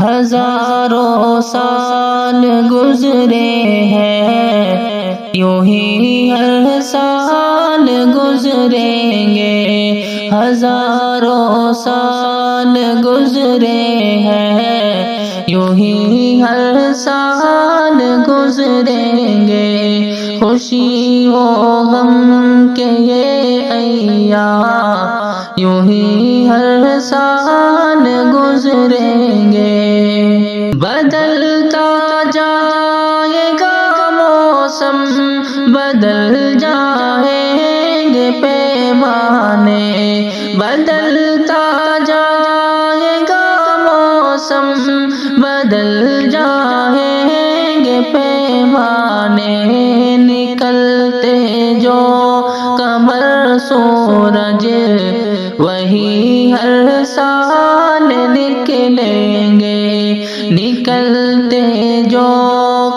ہزاروں سال گزرے ہیں، یوں ہی ہر سال گزریں گے، ہزاروں سال گزرے ہیں، یوں ہی ہر سال گزریں گے، خوشی و غم کے یہ ایام یوں ہی ہر سال گزریں گے، بدلتا جائے گا موسم، بدل جائیں گے پیمانے، بدلتا جائے گا موسم، بدل جائیں گے پیمانے، نکلتے جو قمر سورج وہی ہر سال نکلیں گے، نکلتے جو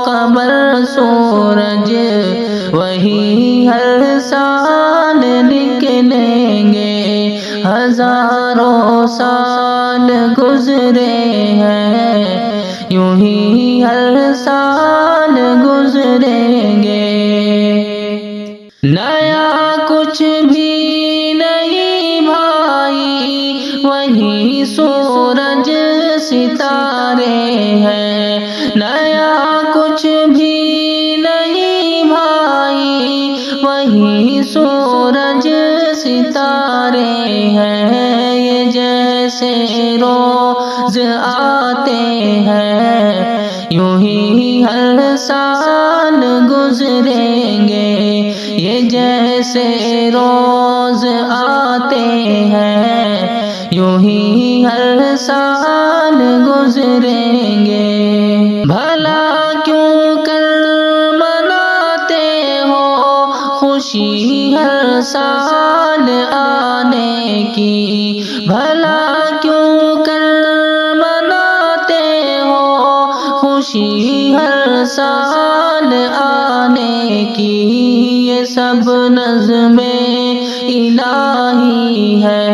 قمر سورج وہی ہر سال نکلیں گے، ہزاروں سال گزرے ہیں، یوں ہی ہر سال گزریں گے، نیا کچھ بھی نہیں بھائی، وہی سورج ستارے ہیں، نیا کچھ بھی نہیں بھائی، وہی سورج ستارے ہیں، یہ جیسے روز آتے ہیں، یوں ہی ہر سال گزریں گے، یہ جیسے روز آتے ہیں، یوں ہی ہر سال گزریں گے، بھلا کیوں کر مناتے ہو خوشی ہر سال آنے کی، بھلا کیوں کر مناتے ہو خوشی ہر سال آنے کی، یہ سب نظم الہی ہے،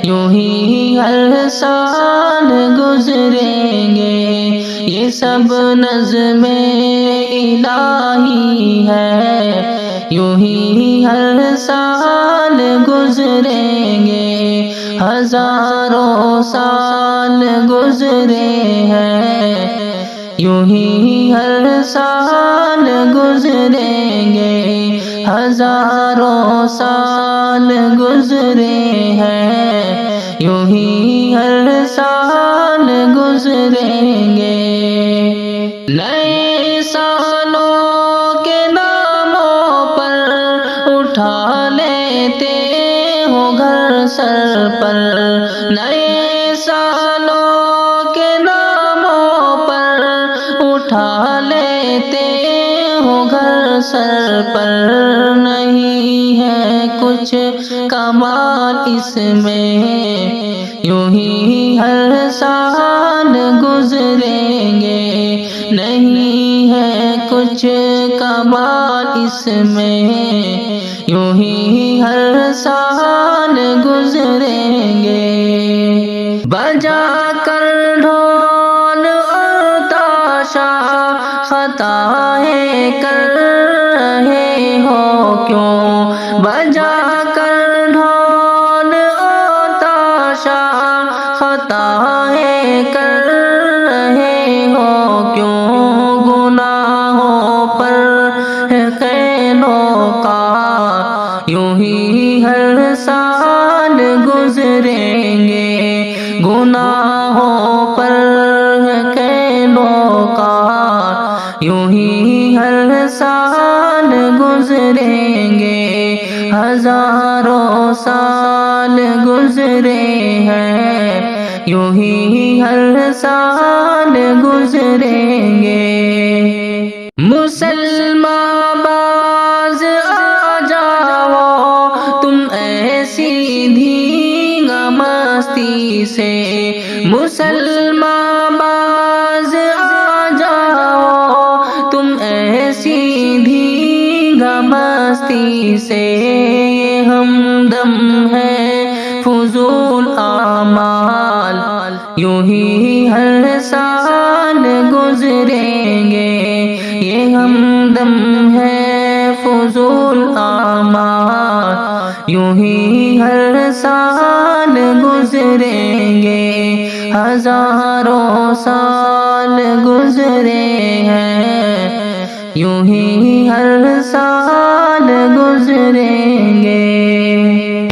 یوں ہی ہر سال گزریں گے، یہ سب نظم الہی ہے، یوں ہی ہر سال گزریں گے، ہزاروں سال گزرے ہیں، یوں ہی ہر سال گزریں گے، ہزاروں سال گزرے ہیں، یوں ہی ہر سال گزریں گے، نئے سالوں کے ناموں پر اٹھا لیتے ہو گھر سر پر، نئے سالوں کے ناموں پر اٹھا لیتے ہو گھر سر پر، نہیں ہے کچھ کمال اس میں، یوں ہی ہر سال گزریں گے، نہیں ہے کچھ کمال اس میں، یوں ہی ہر سال گزریں گے، بجا کر ڈھول اور تاشا خطائیں کر رہے ہو کیوں، بجا کر ڈھول اور تاشا خطائیں کر رہے ہو کیوں، گناہوں پر ہے قیدوں کا، یوں ہی ہر سال گزریں گے، گناہوں پر ہے قیدوں کا، یوں ہی ہر سال گزریں گے، ہزاروں سال گزرے ہیں، یوں ہی ہر سال گزریں گے، مسلمان باز آ جاؤ تم ایسی دھینگ مستی سے، مسلمان باز آ جاؤ تم ایسی دھینگ مستی سے، یہ ہمدم ہے فضول اعمال، یوں ہی ہر گزریں گے، یہ ہمدم ہے فضول اعمال، یوں ہی ہر سال گزریں گے، ہزاروں سال گزرے ہیں، یوں ہی ہر سال گزریں گے۔